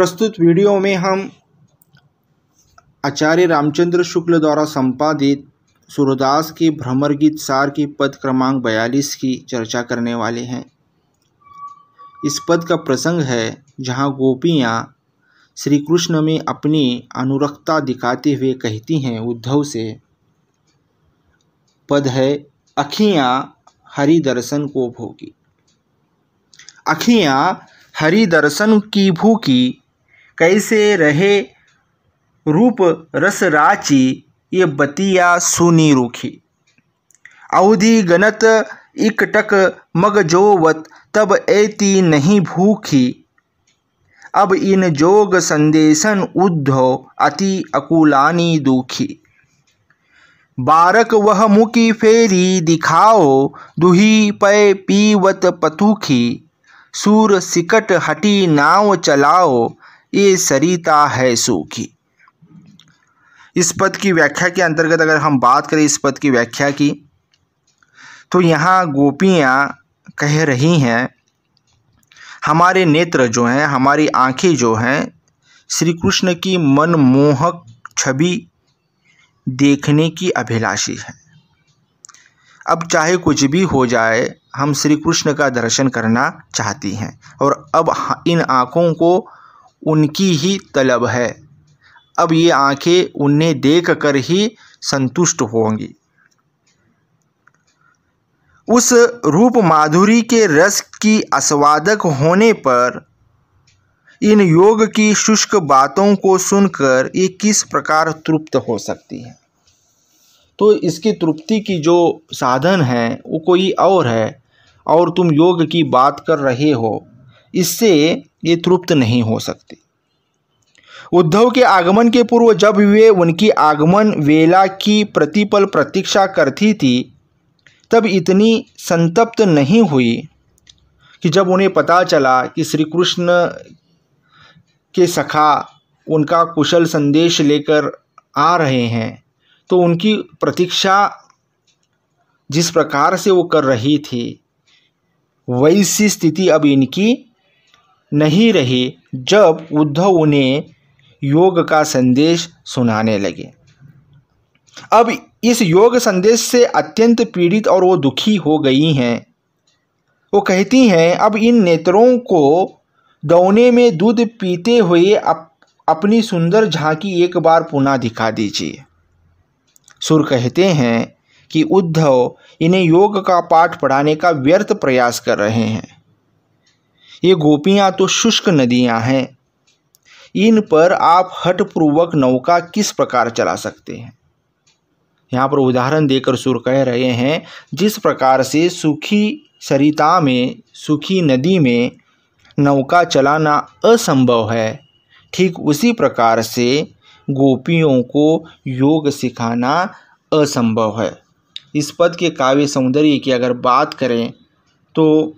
प्रस्तुत वीडियो में हम आचार्य रामचंद्र शुक्ल द्वारा संपादित सूरदास के भ्रमर गीत सार की पद क्रमांक 42 की चर्चा करने वाले हैं। इस पद का प्रसंग है जहाँ गोपियाँ श्री कृष्ण में अपनी अनुरक्ता दिखाते हुए कहती हैं उद्धव से। पद है अखियाँ हरि दर्शन को भूखी। अखियाँ हरि दर्शन की भूखी, कैसे रहे रूप रस राची, ये बतिया सुनी रूखी। अवधि गणत इकटक मग जोवत, तब ऐती नहीं भूखी। अब इन जोग संदेशन उद्धव, अति अकुलानी दुखी। बारक वह मुकी फेरी दिखाओ, दुही पै पीवत पथुखी। सूर सिकट हटी नाव चलाओ, ये सरिता है सूखी। इस पद की व्याख्या के अंतर्गत अगर हम बात करें इस पद की व्याख्या की, तो यहाँ गोपियाँ कह रही हैं हमारे नेत्र जो हैं, हमारी आँखें जो हैं, श्री कृष्ण की मनमोहक छवि देखने की अभिलाषी है। अब चाहे कुछ भी हो जाए, हम श्री कृष्ण का दर्शन करना चाहती हैं और अब इन आँखों को उनकी ही तलब है। अब ये आँखें उन्हें देख कर ही संतुष्ट होंगी। उस रूप माधुरी के रस की आस्वादक होने पर इन योग की शुष्क बातों को सुनकर ये किस प्रकार तृप्त हो सकती है। तो इसकी तृप्ति की जो साधन है वो कोई और है, और तुम योग की बात कर रहे हो, इससे ये तृप्त नहीं हो सकती। उद्धव के आगमन के पूर्व जब वे उनकी आगमन वेला की प्रतिपल प्रतीक्षा करती थी, तब इतनी संतप्त नहीं हुई कि जब उन्हें पता चला कि श्री कृष्ण के सखा उनका कुशल संदेश लेकर आ रहे हैं, तो उनकी प्रतीक्षा जिस प्रकार से वो कर रही थी, वैसी स्थिति अब इनकी नहीं रही जब उद्धव उन्हें योग का संदेश सुनाने लगे। अब इस योग संदेश से अत्यंत पीड़ित और वो दुखी हो गई हैं। वो कहती हैं अब इन नेत्रों को दौने में दूध पीते हुए अपनी सुंदर झांकी एक बार पुनः दिखा दीजिए। सुर कहते हैं कि उद्धव इन्हें योग का पाठ पढ़ाने का व्यर्थ प्रयास कर रहे हैं। ये गोपियाँ तो शुष्क नदियाँ हैं, इन पर आप हठपूर्वक नौका किस प्रकार चला सकते हैं। यहाँ पर उदाहरण देकर सुर कह रहे हैं जिस प्रकार से सूखी सरिता में, सूखी नदी में नौका चलाना असंभव है, ठीक उसी प्रकार से गोपियों को योग सिखाना असंभव है। इस पद के काव्य सौंदर्य की अगर बात करें तो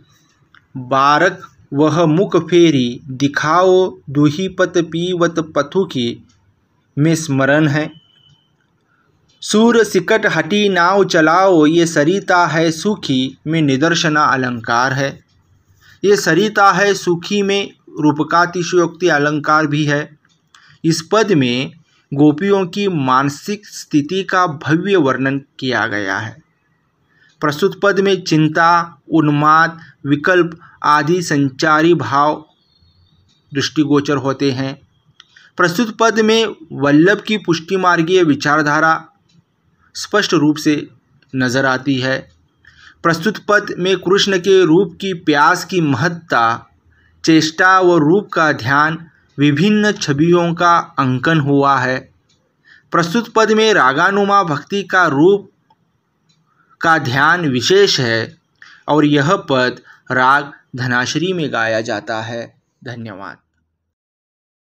बारक वह मुख फेरी दिखाओ, दुही पत पीवत पथुखी में स्मरण है। सूर सिकट हटी नाव चलाओ, ये सरिता है सूखी में निदर्शना अलंकार है। ये सरिता है सूखी में रूपकातिशयोक्ति अलंकार भी है। इस पद में गोपियों की मानसिक स्थिति का भव्य वर्णन किया गया है। प्रस्तुत पद में चिंता, उन्माद, विकल्प आदि संचारी भाव दृष्टिगोचर होते हैं। प्रस्तुत पद में वल्लभ की पुष्टि मार्गीय विचारधारा स्पष्ट रूप से नजर आती है। प्रस्तुत पद में कृष्ण के रूप की प्यास की महत्ता, चेष्टा व रूप का ध्यान, विभिन्न छवियों का अंकन हुआ है। प्रस्तुत पद में रागानुमा भक्ति का रूप का ध्यान विशेष है और यह पद राग धनाश्री में गाया जाता है। धन्यवाद।